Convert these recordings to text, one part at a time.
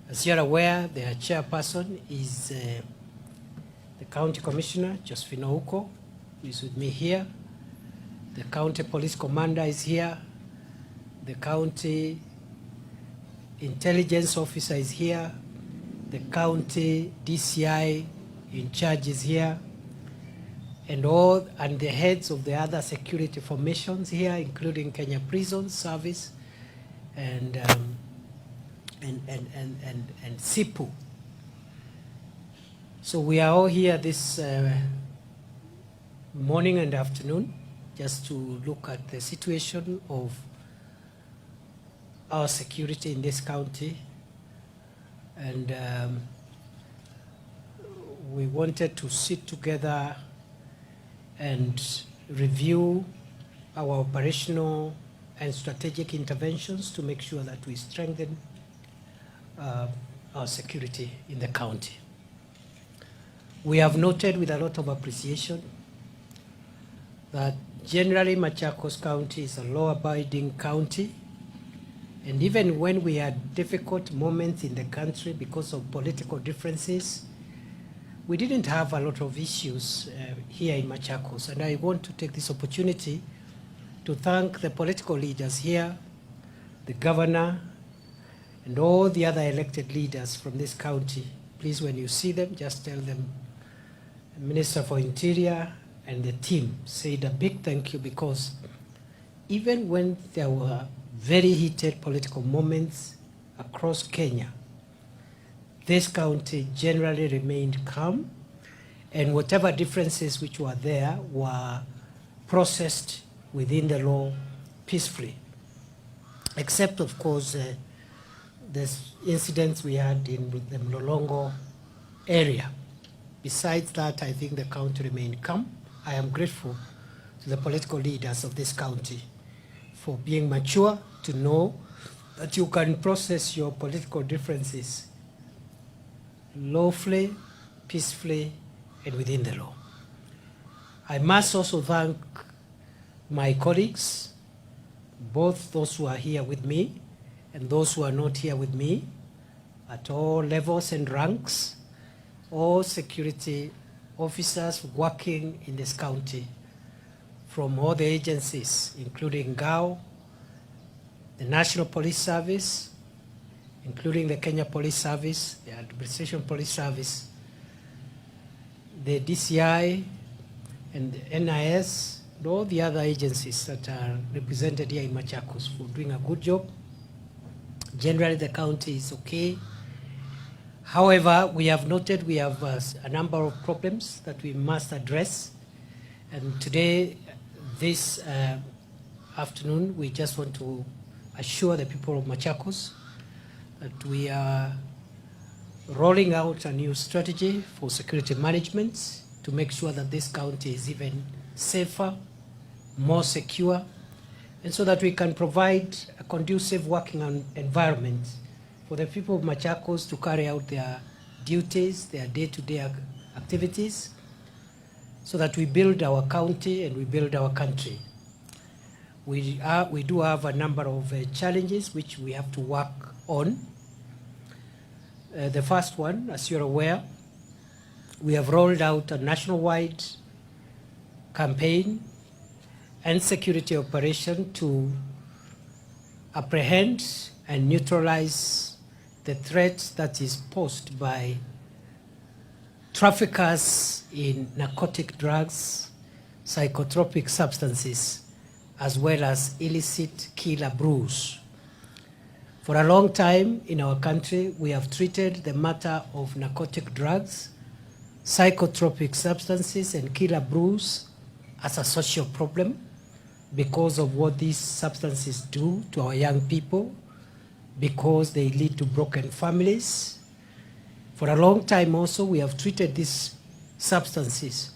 As you're aware, the chairperson is the County Commissioner, Josephine Ouko, who is with me here. The County Police Commander is here. The County Intelligence Officer is here. The County DCI in charge is here. And the heads of the other security formations here, including Kenya Prison Service and SIPU. So we are all here this morning and afternoon just to look at the situation of our security in this county. And we wanted to sit together and review our operational and strategic interventions to make sure that we strengthen our security in the county. We have noted with a lot of appreciation that generally Machakos County is a law-abiding county, and even when we had difficult moments in the country because of political differences, we didn't have a lot of issues here in Machakos. And I want to take this opportunity to thank the political leaders here, the governor, and all the other elected leaders from this county. Please, when you see them, just tell them, Minister for Interior and the team said a big thank you, because even when there were very heated political moments across Kenya, this county generally remained calm, and whatever differences which were there were processed within the law peacefully, except, of course, the incidents we had in the Mlolongo area. Besides that, I think the county remained calm. I am grateful to the political leaders of this county for being mature to know that you can process your political differences lawfully, peacefully, and within the law. I must also thank my colleagues, both those who are here with me and those who are not here with me, at all levels and ranks, all security officers working in this county from all the agencies, including GAO, the National Police Service, including the Kenya Police Service, the Administration Police Service, the DCI, and the NIS, and all the other agencies that are represented here in Machakos for doing a good job. Generally, the county is okay. However, we have noted we have a number of problems that we must address. And today, this afternoon, we just want to assure the people of Machakos that we are rolling out a new strategy for security management to make sure that this county is even safer, more secure, and so that we can provide a conducive working environment for the people of Machakos to carry out their duties, their day-to-day activities, so that we build our county and we build our country. We do have a number of challenges which we have to work on. The first one, as you're aware, we have rolled out a nationwide campaign and security operation to apprehend and neutralize the threat that is posed by traffickers in narcotic drugs, psychotropic substances, as well as illicit killer brews. For a long time in our country, we have treated the matter of narcotic drugs, psychotropic substances, and killer brews as a social problem because of what these substances do to our young people, because they lead to broken families. For a long time also, we have treated these substances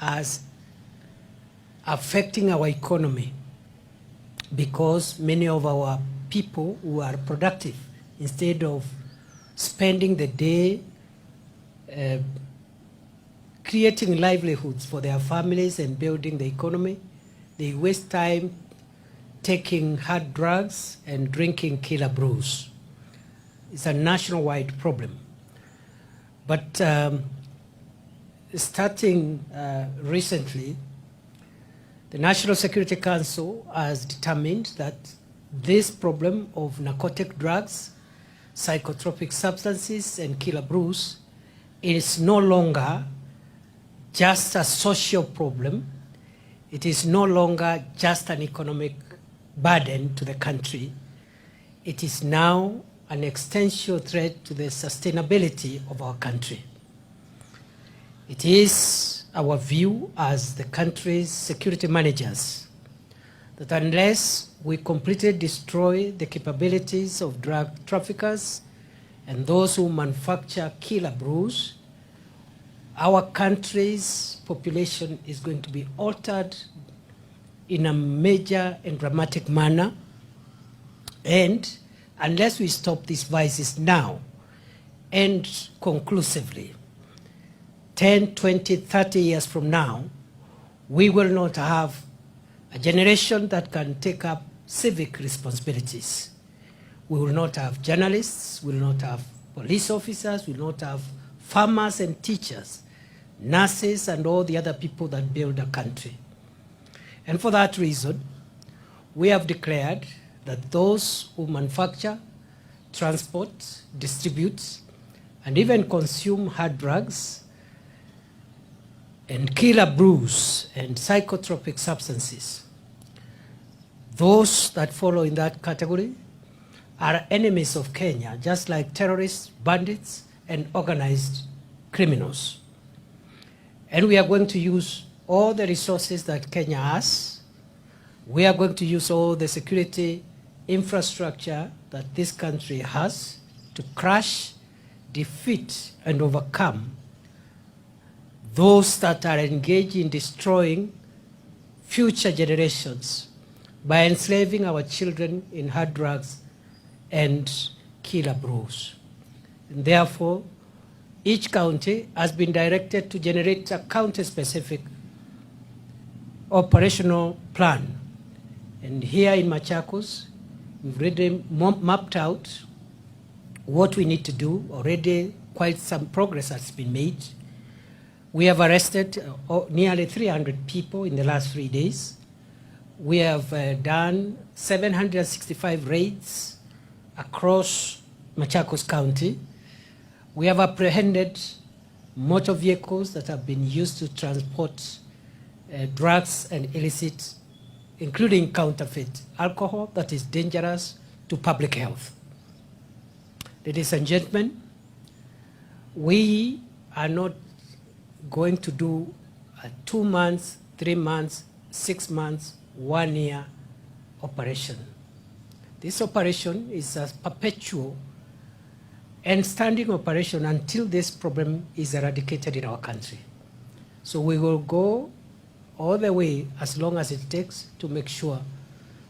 as affecting our economy, because many of our people who are productive, instead of spending the day creating livelihoods for their families and building the economy, they waste time taking hard drugs and drinking killer brews. is a nationwide problem. But starting recently, the National Security Council has determined that this problem of narcotic drugs, psychotropic substances, and killer brews is no longer just a social problem. It is no longer just an economic burden to the country. It is now an existential threat to the sustainability of our country. It is our view as the country's security managers that unless we completely destroy the capabilities of drug traffickers and those who manufacture killer brews, our country's population is going to be altered in a major and dramatic manner. And unless we stop these vices now and conclusively, 10, 20, 30 years from now, we will not have a generation that can take up civic responsibilities. We will not have journalists, we will not have police officers, we will not have farmers and teachers, nurses, and all the other people that build a country. And for that reason, we have declared that those who manufacture, transport, distribute, and even consume hard drugs and killer brews and psychotropic substances, those that follow in that category are enemies of Kenya, just like terrorists, bandits, and organized criminals. And we are going to use all the resources that Kenya has. We are going to use all the security infrastructure that this country has to crush, defeat, and overcome those that are engaged in destroying future generations by enslaving our children in hard drugs and killer brews. And therefore, each county has been directed to generate a county-specific operational plan. And here in Machakos, we've already mapped out what we need to do. Already quite some progress has been made. We have arrested nearly 300 people in the last 3 days. We have done 765 raids across Machakos County. We have apprehended motor vehicles that have been used to transport drugs and illicit, including counterfeit alcohol that is dangerous to public health. Ladies and gentlemen, we are not going to do a 2 months, 3 months, 6 months, 1 year operation. This operation is a perpetual and standing operation until this problem is eradicated in our country. So we will go all the way as long as it takes to make sure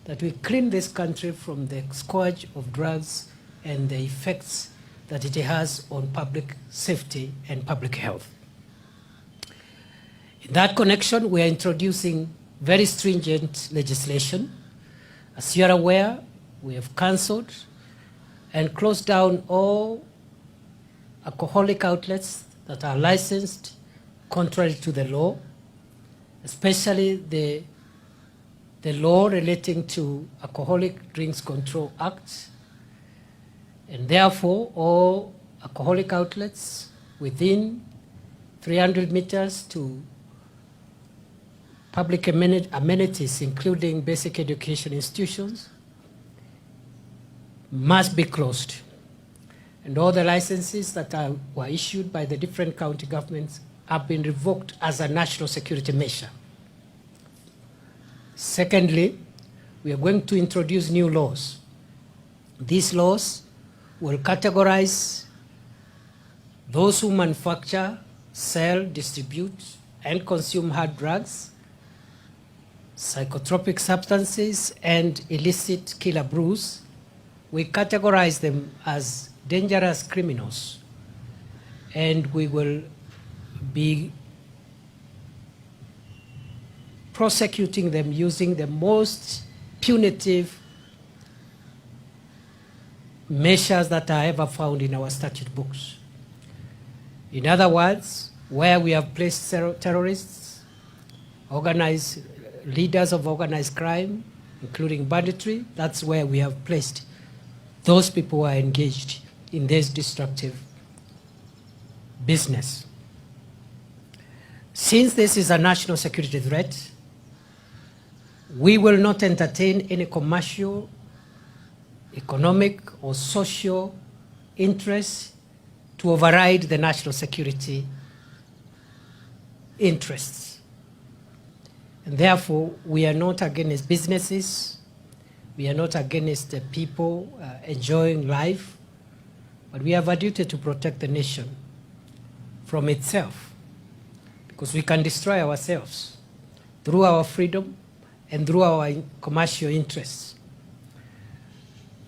that we clean this country from the scourge of drugs and the effects that it has on public safety and public health. In that connection, we are introducing very stringent legislation. As you are aware, we have cancelled and closed down all alcoholic outlets that are licensed contrary to the law, especially the law relating to Alcoholic Drinks Control Act. And therefore, all alcoholic outlets within 300 meters to public amenities, including basic education institutions, must be closed. And all the licenses that were issued by the different county governments have been revoked as a national security measure. Secondly, we are going to introduce new laws. These laws will categorize those who manufacture, sell, distribute, and consume hard drugs, psychotropic substances, and illicit killer brews. We categorize them as dangerous criminals, and we will be prosecuting them using the most punitive measures that are ever found in our statute books. In other words, where we have placed terrorists, organized leaders of organized crime, including banditry, that's where we have placed those people who are engaged in this destructive business. Since this is a national security threat, we will not entertain any commercial, economic, or social interests to override the national security interests. And therefore, we are not against businesses, we are not against the people enjoying life, but we have a duty to protect the nation from itself, because we can destroy ourselves through our freedom and through our commercial interests.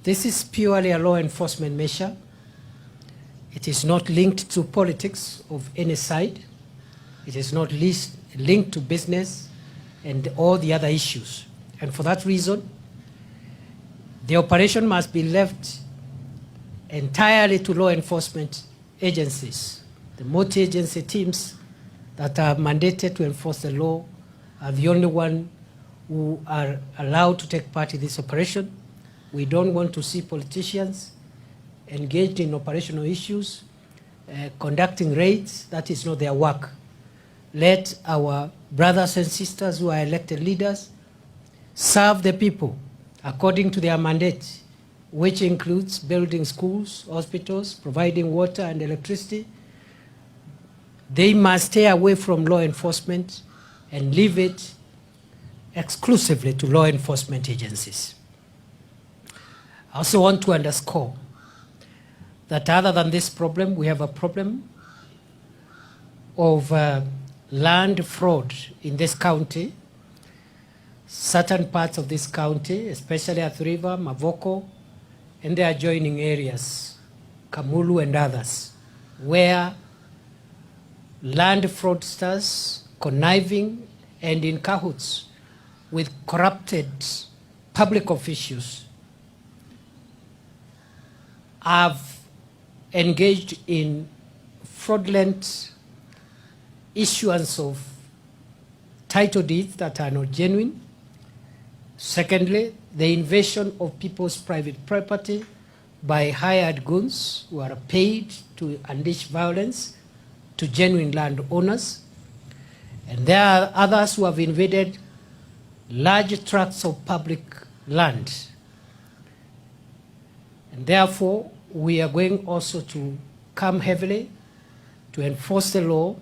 This is purely a law enforcement measure. It is not linked to politics of any side. It is not linked to business and all the other issues. And for that reason, the operation must be left entirely to law enforcement agencies. The multi-agency teams that are mandated to enforce the law are the only one who are allowed to take part in this operation. We don't want to see politicians engaged in operational issues, conducting raids. That is not their work. Let our brothers and sisters who are elected leaders serve the people according to their mandate, which includes building schools, hospitals, providing water and electricity. They must stay away from law enforcement and leave it exclusively to law enforcement agencies. I also want to underscore that other than this problem, we have a problem of land fraud in this county. Certain parts of this county, especially Athi River, Mavoko, and the adjoining areas, Kamulu and others, where land fraudsters conniving and in cahoots with corrupted public officials have engaged in fraudulent issuance of title deeds that are not genuine. Secondly, the invasion of people's private property by hired goons who are paid to unleash violence to genuine landowners. And there are others who have invaded large tracts of public land. And therefore, we are going also to come heavily to enforce the law,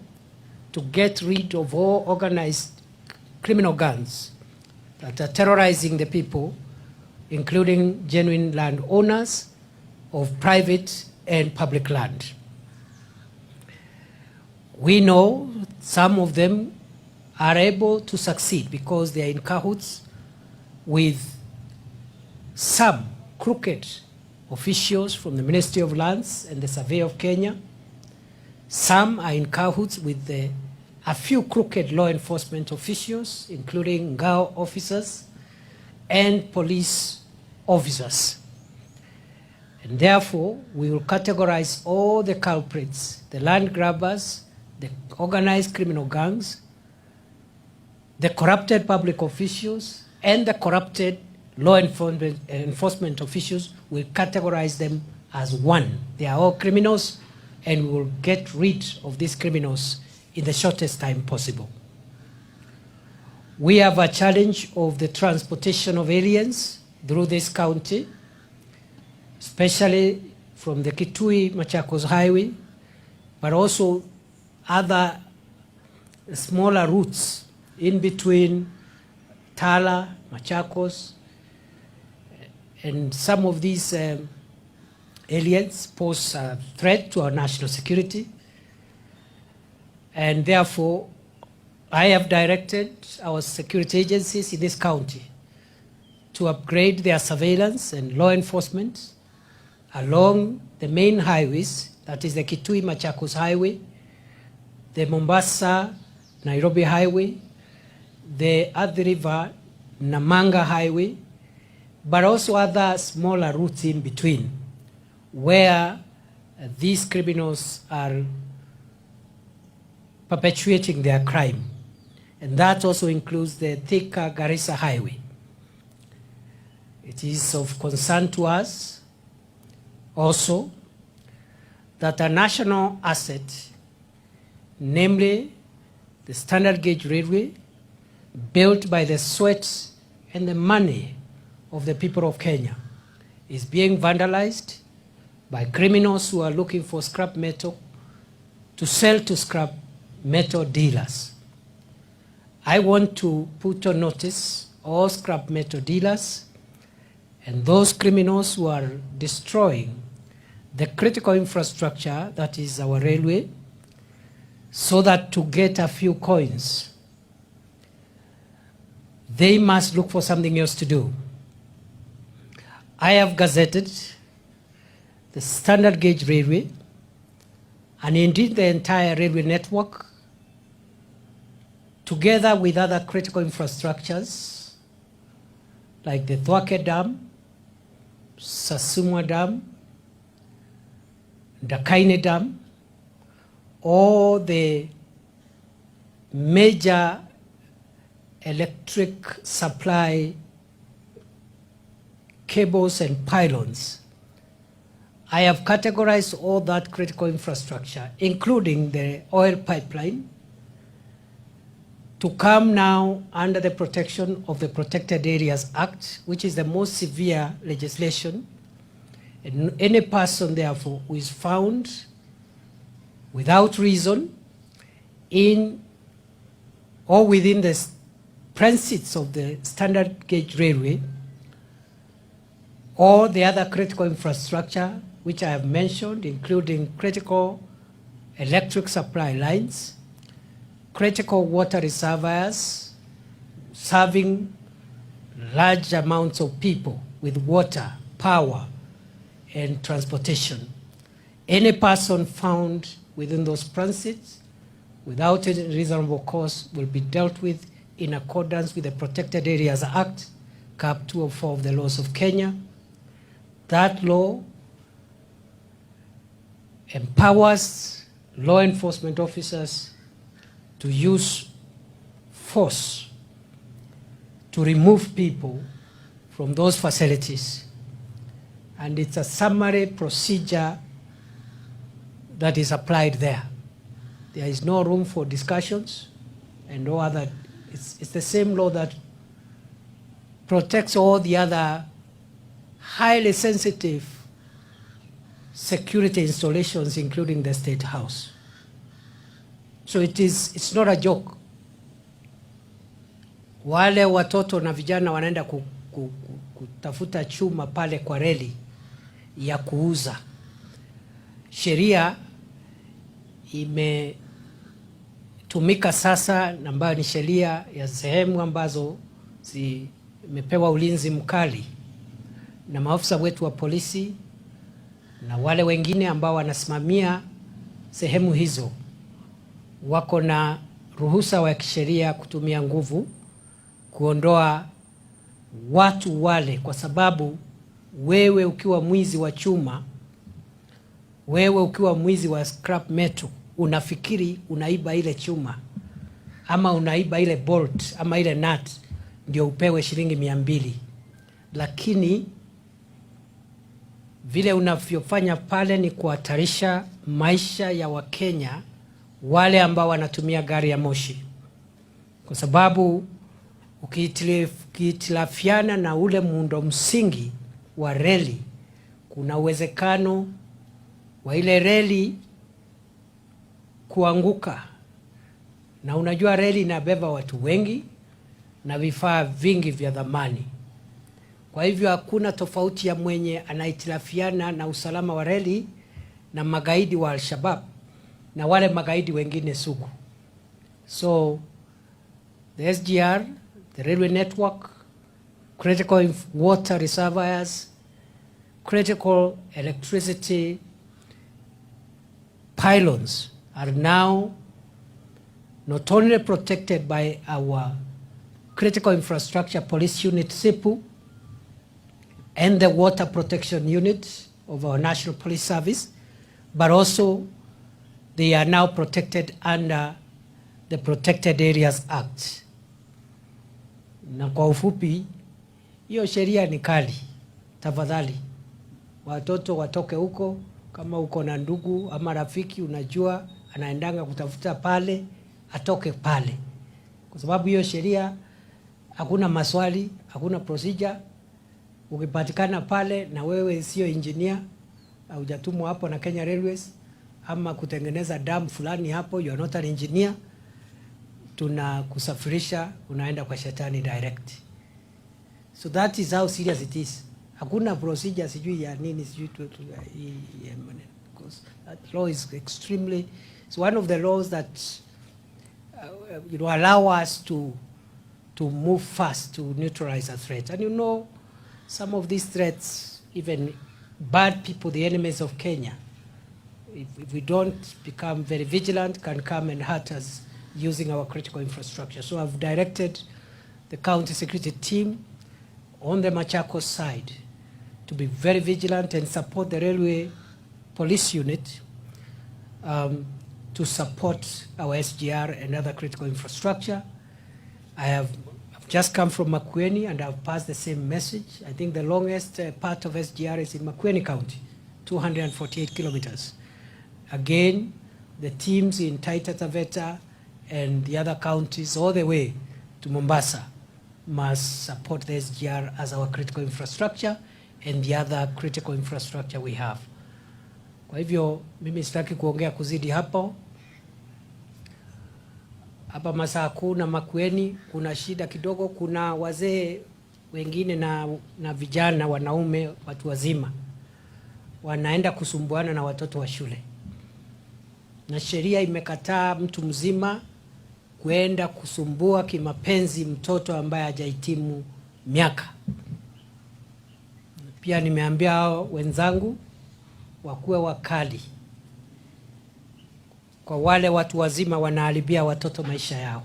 to get rid of all organized criminal gangs that are terrorizing the people, including genuine landowners of private and public land. We know some of them are able to succeed because they are in cahoots with some crooked officials from the Ministry of Lands and the Survey of Kenya. Some are in cahoots with a few crooked law enforcement officials, including Ngao officers and police officers. And therefore, we will categorize all the culprits, the land grabbers, the organized criminal gangs, the corrupted public officials, and the corrupted law enforcement officials. Will categorize them as one. They are all criminals, and we will get rid of these criminals in the shortest time possible. We have a challenge of the transportation of aliens through this county, especially from the Kitui-Machakos highway, but also other smaller routes in between Tala, Machakos, and some of these aliens pose a threat to our national security. And therefore, I have directed our security agencies in this county to upgrade their surveillance and law enforcement along the main highways, that is the Kitui-Machakos highway, the Mombasa-Nairobi highway, the Athi River-Namanga highway, but also other smaller routes in between, where these criminals are perpetuating their crime. And that also includes the Thika-Garissa Highway. It is of concern to us also that a national asset, namely the standard gauge railway, built by the sweat and the money of the people of Kenya, is being vandalized by criminals who are looking for scrap metal to sell to scrap metal dealers. I want to put on notice all scrap metal dealers and those criminals who are destroying the critical infrastructure that is our railway, so that to get a few coins, they must look for something else to do. I have gazetted the standard gauge railway and indeed the entire railway network, together with other critical infrastructures like the Thwake Dam, Sasumwa Dam, Dakaine Dam, all the major electric supply cables and pylons. I have categorized all that critical infrastructure, including the oil pipeline, to come now under the protection of the Protected Areas Act, which is the most severe legislation. And any person, therefore, who is found without reason in or within the premises of the standard gauge railway or the other critical infrastructure which I have mentioned, including critical electric supply lines, critical water reservoirs serving large amounts of people with water, power, and transportation. Any person found within those premises without any reasonable cause will be dealt with in accordance with the Protected Areas Act, Cap 204 of the laws of Kenya. That law empowers law enforcement officers to use force to remove people from those facilities. And it's a summary procedure that is applied there. There is no room for discussions and no other. It's the same law that protects all the other highly sensitive security installations, including the State House. So it's not a joke. Wale watoto na vijana wanaenda kutafuta chuma pale kwa reli ya kuuza. Sheria imetumika sasa, ambayo ni sheria ya sehemu ambazo zimepewa ulinzi mkali na maafisa wetu wa polisi na wale wengine ambao wanasimamia sehemu hizo wako na ruhusa wa kisheria kutumia nguvu kuondoa watu wale, kwa sababu wewe ukiwa mwizi wa chuma, wewe ukiwa mwizi wa scrap metal, unafikiri unaiba ile chuma ama unaiba ile bolt ama ile nut ndio upewe shilingi 200, lakini vile unavyofanya pale ni kuhatarisha maisha ya Wakenya wale ambao wanatumia gari ya moshi, kwa sababu ukihitilafiana na ule muundo msingi wa reli, kuna uwezekano wa ile reli kuanguka. Na unajua reli inabeba watu wengi na vifaa vingi vya dhamani. Kwa hivyo hakuna tofauti ya mwenye anahitilafiana na usalama wa reli na magaidi wa Al-Shabaab na wale magaidi wengine sugu. So the SGR, the railway network, critical water reservoirs, critical electricity pylons are now not only protected by our critical infrastructure police unit SIPU and the water protection unit of our National Police Service, but also they are now protected under the Protected Areas Act. Na kwa ufupi, hiyo sheria ni kali. Tafadhali, watoto watoke huko. Kama uko na ndugu ama rafiki unajua anaendanga kutafuta pale, atoke pale. Kwa sababu hiyo sheria hakuna maswali, hakuna procedure. Ukipatikana pale na wewe sio engineer, hujatumwa hapo na Kenya Railways ama kutengeneza dam fulani hapo, you are not an engineer, tunakusafirisha unaenda kwa shetani direct. So that is how serious it is. Hakuna procedure sijui ya nini sijui because that law is extremely, it's one of the laws that allow us to move fast to neutralize a threat. And you know, some of these threats, even bad people, the enemies of Kenya, if we don't become very vigilant, can come and hurt us using our critical infrastructure. So I've directed the county security team on the Machakos side to be very vigilant and support the railway police unit to support our SGR and other critical infrastructure. I've just come from Makueni and I've passed the same message. I think the longest part of SGR is in Makueni County, 248 kilometers. Again, the teams in Taita Taveta and the other counties all the way to Mombasa must support the SGR as our critical infrastructure and the other critical infrastructure we have. Kwa hivyo mimi sitaki kuongea kuzidi hapo. Hapa Masaku na Makueni kuna shida kidogo, kuna wazee wengine na vijana wanaume watu wazima wanaenda kusumbuana na watoto wa shule. Na sheria imekataa mtu mzima kuenda kusumbua kimapenzi mtoto ambaye hajahitimu miaka. Pia nimeambia wenzangu wakuwe wakali kwa wale watu wazima wanaharibia watoto maisha yao.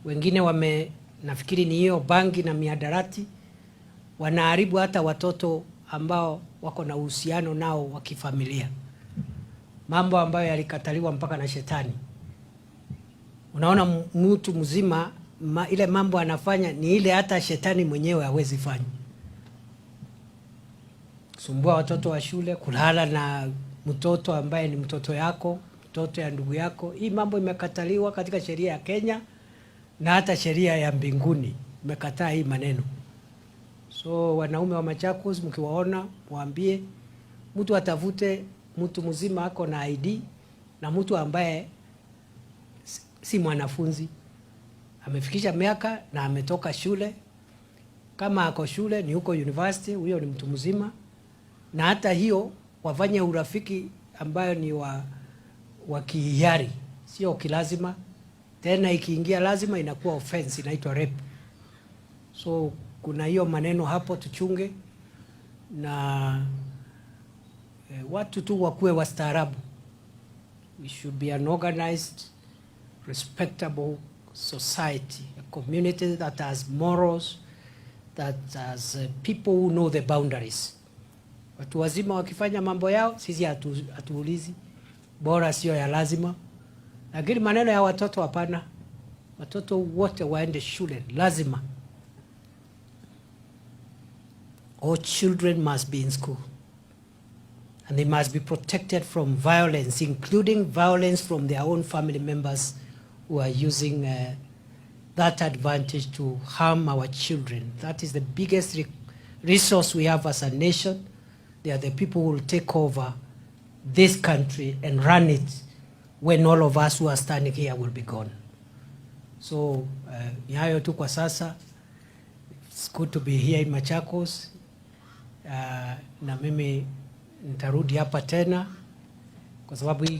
Wengine nafikiri ni hiyo bangi na miadarati, wanaharibu hata watoto ambao wako na uhusiano nao wa kifamilia. Mambo ambayo yalikataliwa mpaka na shetani. Unaona mtu mzima ile mambo anafanya ni ile hata shetani mwenyewe hawezi fanya. Kusumbua watoto wa shule, kulala na mtoto ambaye ni mtoto yako, mtoto ya ndugu yako. Hii mambo imekataliwa katika sheria ya Kenya na hata sheria ya mbinguni imekataa hii maneno. So wanaume wa Machakos mkiwaona waambie mtu atafute mtu mzima ako na ID na mtu ambaye si mwanafunzi, amefikisha miaka na ametoka shule. Kama ako shule ni huko university, huyo ni mtu mzima. Na hata hiyo wafanye urafiki ambayo ni wa kihiari, sio kilazima. Tena ikiingia lazima inakuwa offense, inaitwa rape. So kuna hiyo maneno hapo tuchunge, na watu tu wakuwe wastaarabu. We should be an organized, respectable society, a community that has morals, that has people who know the boundaries. Watu wazima wakifanya mambo yao, sisi hatuulizi, bora sio ya lazima. Lakini maneno ya watoto hapana. Watoto wote waende shule, lazima. All children must be in school. And they must be protected from violence, including violence from their own family members who are using that advantage to harm our children. That is the biggest resource we have as a nation. They are the people who will take over this country and run it when all of us who are standing here will be gone. So, ni hayo tu kwa sasa. It's good to be here in Machakos. Na mimi nitarudi hapa tena kwa sababu hii